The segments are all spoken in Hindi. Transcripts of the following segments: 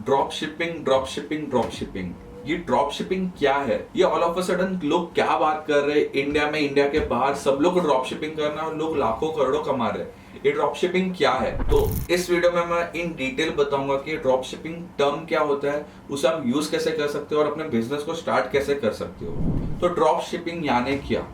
ड्रॉप शिपिंग ये ड्रॉप शिपिंग क्या है? ये ऑल ऑफ अ सडन लोग क्या बात कर रहे हैं, इंडिया में, इंडिया के बाहर सब लोग ड्रॉप शिपिंग करना और लोग लाखों करोड़ों कमा रहे हैं। ये ड्रॉप शिपिंग क्या है? तो इस वीडियो में मैं इन डिटेल बताऊंगा कि ड्रॉप शिपिंग टर्म क्या होता है, उसे हम यूज कैसे कर सकते हो और अपने बिजनेस को स्टार्ट कैसे कर सकते हो। तो ड्रॉप शिपिंग यानी क्या?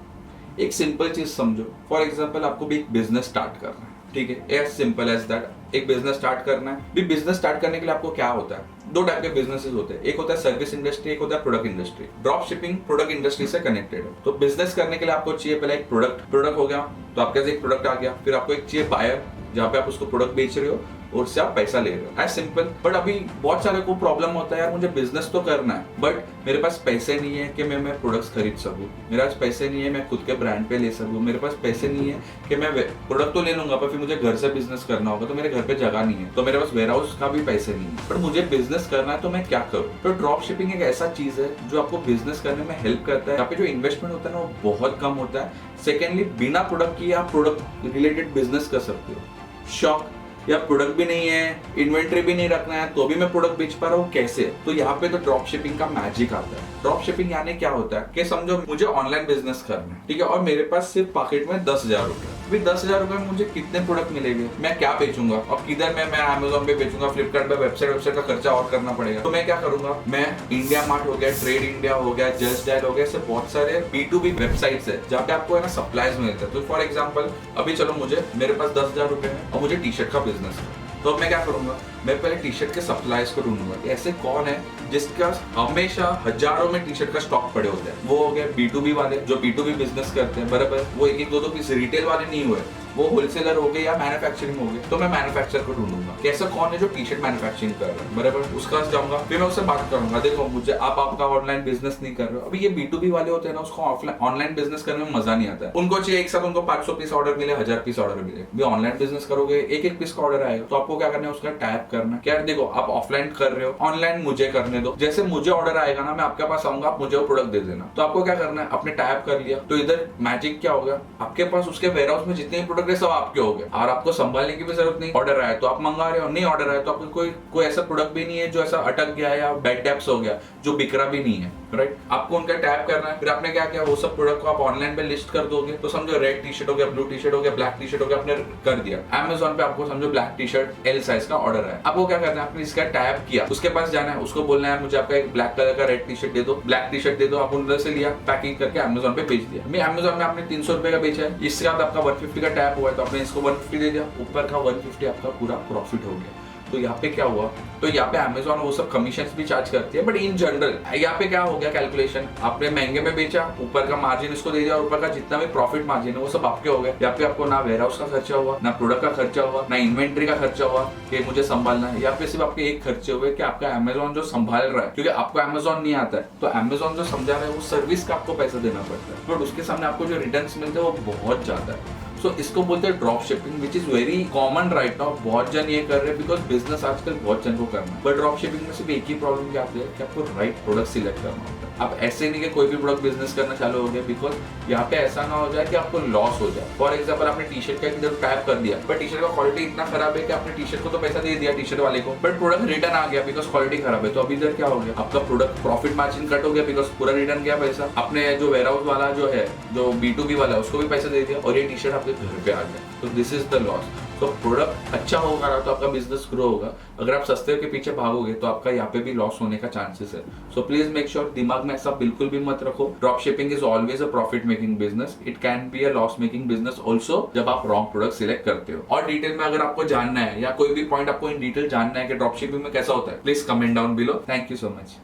एक सिंपल चीज समझो। फॉर एग्जाम्पल आपको भी एक बिजनेस स्टार्ट करना है, ठीक है, एज सिंपल एज दैट। एक बिजनेस स्टार्ट करना है। भी बिजनेस स्टार्ट करने के लिए आपको क्या होता है? दो टाइप के बिजनेसेस होते हैं, एक होता है सर्विस इंडस्ट्री, एक होता है product industry. Drop shipping product industry से कनेक्टेड है। तो बिजनेस करने के लिए आपको चाहिए पहले एक प्रोडक्ट हो गया, तो आपके पास एक प्रोडक्ट आ गया। फिर आपको एक चाहिए बायर, जहाँ पे आप उसको प्रोडक्ट बेच रहे हो और उससे आप पैसा ले रहे हो, एज सिंपल। बट अभी बहुत सारे को प्रॉब्लम होता है, यार मुझे बिजनेस तो करना है बट मेरे पास पैसे नहीं है कि मैं प्रोडक्ट्स खरीद सकूं, मेरे पास पैसे नहीं है मैं खुद के ब्रांड पे ले सकूं, मेरे पास पैसे नहीं है कि मैं प्रोडक्ट तो ले लूंगा पर फिर मुझे घर से बिजनेस करना होगा, तो मेरे घर पे जगह नहीं है, तो मेरे पास वेयर हाउस का भी पैसे नहीं है, पर मुझे बिजनेस करना है, तो मैं क्या करूं? तो ड्रॉप शिपिंग एक ऐसा चीज है जो आपको बिजनेस करने में हेल्प करता है। यहाँ पे जो इन्वेस्टमेंट होता है ना वो बहुत कम होता है। सेकेंडली, बिना प्रोडक्ट की आप प्रोडक्ट रिलेटेड बिजनेस कर सकते हो। शॉक, या प्रोडक्ट भी नहीं है, इन्वेंट्री भी नहीं रखना है, तो भी मैं प्रोडक्ट बेच पा रहा हूँ, कैसे? तो यहाँ पे तो ड्रॉप शिपिंग का मैजिक आता है। ड्रॉप शिपिंग यानी क्या होता है कि समझो मुझे ऑनलाइन बिजनेस करना है, ठीक है, और मेरे पास सिर्फ पॉकेट में 10,000 रुपए। अभी 10,000 रुपए में मुझे कितने प्रोडक्ट मिलेंगे, मैं क्या बेचूंगा और किधर मैं अमेजोन पे बेचूंगा, फ्लिपकार्ट पे वेबसाइट का खर्चा और करना पड़ेगा। तो मैं क्या करूंगा, मैं इंडिया मार्ट हो गया, ट्रेड इंडिया हो गया, जस्ट डायल हो गया, ऐसे बहुत सारे B2B वेबसाइट्स है जहाँ पे आपको है ना सप्लाईज मिलते हैं। तो फॉर एग्जाम्पल अभी चलो मेरे पास 10,000 रुपए है और मुझे टी शर्ट का बिजनेस है, तो मैं क्या करूंगा, मैं पहले टी शर्ट के सप्लाईज को ढूंढूंगा कि ऐसे कौन है जिसका हमेशा हजारों में टी शर्ट का स्टॉक पड़े होते हैं। वो हो गए B2B वाले जो B2B बिजनेस करते हैं, बराबर। वो एक दो पीस रिटेल वाले नहीं हुए, वो होलसेलर हो गए या मैन्युफैक्चरिंग हो गए। तो मैं मैन्युफैक्चर को ढूंढूंगा कि ऐसा कौन है जो टी शर्ट मैन्युफैक्चरिंग कर रहा है, बराबर। उसका जाऊंगा, फिर मैं उससे बात करूंगा, देखो मुझे आपका ऑनलाइन बिजनेस नहीं कर रहे हो। अभी ये B2B वाले होते हैं ना, उसको ऑनलाइन बिजनेस करने में मजा नहीं आता है। उनको चाहिए एक साथ उनको 500 पीस ऑर्डर मिले, 1000 पीस ऑर्डर मिले। भी ऑनलाइन बिजनेस करोगे एक पीस का ऑर्डर आएगा, तो आपको क्या करना है, उसका टैप करना। क्या देखो, आप ऑफलाइन कर रहे हो, ऑनलाइन मुझे करने दो। जैसे मुझे ऑर्डर आएगा ना, मैं आपके पास आऊंगा, आप मुझे वो प्रोडक्ट दे देना। तो आपको क्या करना है, आपने टैप कर लिया, तो इधर मैजिक क्या होगा, आपके पास उसके वेयर हाउस में जितने भी प्रोडक्ट है सब आपके हो गए और आपको संभालने की भी जरूरत नहीं। ऑर्डर आया तो आप मंगा रहे हो, नहीं ऑर्डर आया तो आपको कोई ऐसा प्रोडक्ट भी नहीं है जो ऐसा अटक गया है या बैड टैप्स हो गया जो बिक रहा भी नहीं है, राइट। आपको उनका टैप करना है। फिर आपने क्या किया, वो सब प्रोडक्ट को आप ऑनलाइन पे लिस्ट कर दोगे। तो समझो रेड टी शर्ट हो गया, ब्लू टी शर्ट हो गया, ब्लैक टी शर्ट हो गया, आपने कर दिया। अमेजोन पे आपको समझो black T shirt L size का ऑर्डर है, आपको क्या करना है, आपने इसका टैप किया, उसके पास जाना है, उसको बोलना है मुझे आपका एक ब्लैक कलर का रेड टी शर्ट दे दो, ब्लैक टी शर्ट दे दो। आप उधर से लिया, पैकिंग करके अमेजोन पे बेच दिया। मैं अमेजोन में आपने 300 रुपए का बेचा है, इसके बाद आपका 150 का टैप हुआ है, तो आपने इसको 150 दे दिया, ऊपर का 150 आपका पूरा प्रॉफिट हो गया। तो यहाँ पे क्या हुआ, तो यहाँ पे अमेजोन वो सब कमीशंस भी चार्ज करती है, बट इन जनरल यहाँ पे क्या हो गया कैलकुलेशन, आपने महंगे में बेचा, ऊपर का मार्जिन इसको दे दिया और ऊपर का जितना भी प्रॉफिट मार्जिन है वो सब आपके हो गए। यहाँ पे आपको ना वेयर हाउस का खर्चा हुआ, ना प्रोडक्ट का खर्चा हुआ, ना इन्वेंट्री का खर्चा हुआ कि मुझे संभालना है। यहाँ पे सिर्फ आपके एक खर्चे हुए कि आपका अमेजोन जो संभाल रहा है, क्योंकि आपको अमेजोन नहीं आता है, तो अमेजोन जो समझा रहा है वो सर्विस का आपको पैसा देना पड़ता है, बट उसके सामने आपको जो रिटर्न्स मिलते हैं वो बहुत ज्यादा है। सो इसको बोलते हैं drop shipping, which is very common right now. बहुत जन ये कर रहे हैं बिकॉज बिजनेस आजकल बहुत जन को करना है। बट ड्रॉप शिपिंग में सिर्फ एक ही प्रॉब्लम क्या आती है कि आपको राइट प्रोडक्ट सिलेक्ट करना होता है। आप ऐसे नहीं कि कोई भी प्रोडक्ट बिजनेस करना चालू हो गया, बिकॉज यहाँ पे ऐसा ना हो जाए कि आपको लॉस हो जाए। फॉर एग्जाम्पल आपने टी शर्ट का इधर टैप कर दिया, बट टी शर्ट का क्वालिटी इतना खराब है कि आपने टी शर्ट को तो पैसा दे दिया टी शर्ट वाले को, बट प्रोडक्ट रिटर्न आ गया बिकॉज क्वालिटी खराब है। तो अभी इधर क्या हो गया, आपका प्रोडक्ट प्रॉफिट मार्जिन कट हो गया बिकॉज पूरा रिटर्न गया पैसा। आपने जो वेयर हाउस वाला जो है, जो B2B वाला है, उसको भी पैसा दे दिया और ये टी शर्ट आपके घर पे आ गया। तो दिस इज द लॉस। तो प्रोडक्ट अच्छा होगा ना तो आपका बिजनेस ग्रो होगा। अगर आप सस्ते के पीछे भागोगे तो आपका यहाँ पे भी लॉस होने का चांसेस है। सो प्लीज मेक श्योर, दिमाग में ऐसा बिल्कुल भी मत रखो, drop shipping is always a profit making business. It can be a loss making business also जब आप रॉन्ग प्रोडक्ट सिलेक्ट करते हो। और डिटेल में अगर आपको जानना है या कोई भी पॉइंट आपको इन डिटेल जानना है कि ड्रॉप शिपिंग में कैसा होता है, please comment down below. Thank you so much.